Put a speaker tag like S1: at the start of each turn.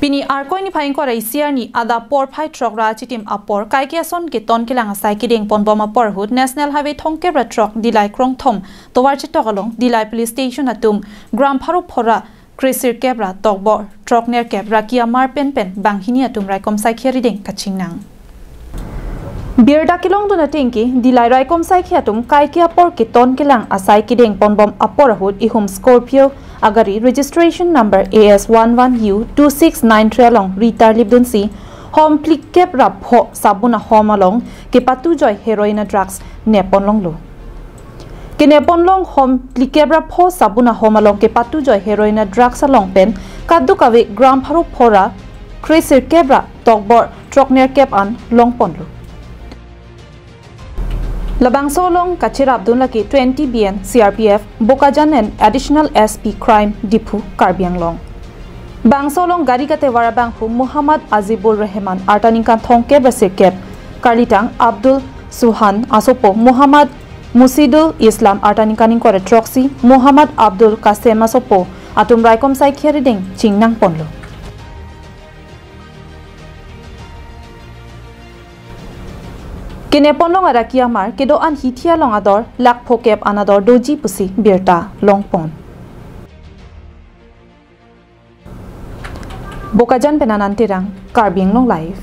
S1: Pini arkoi ni phain ko raisiar ni ada por phai truck ra chitim apor kai ke son ke ton ke langa sai ki deng pon boma por hut national highway thongke ra truck Dillai krong thom towar chitok along Dillai police station atum gram pharu phora Cresir kebra tokbor truck ner kebra kia mar pen bang Hini atum raikom sai kheri deng Kaching nang Birda kilong duna tingki Dillai raikom sai khiatum kai kia por ke ton ke lang asai ki deng pon bom apor hut ihum Scorpio Agari registration number AS11U2693 along Ritar Libdunsi home plik kep rap ho sabuna home along ke patu joy heroin drugs nepon long lo ke nepon long home plik kep rap ho sabuna home along ke patu joy heroin drugs along pen kadu kawe gram pharu phora Cresir kebra tokbor trokner kep an long pon lo Labang Solong Kachir Abdul Laki 20 BN CRPF Bokajan and additional SP crime Dipu Karbiang Long Bang Solong Gari Kate Warabang Hu Muhammad Azibul Rahman Artaninkan Thongke Basikep Karlitang Abdul Suhan Asopo Muhammad Musidul Islam Artaninkaning Kore Troxy Muhammad Abdul Kasem Asopo Atum Raikom Sai Kheriding Chingnang Ponlo Kinepon long arakia mar kedo an hitia long ador lak phokep anador doji pusi birta longpon Bokajan penanantirang Karbiang long live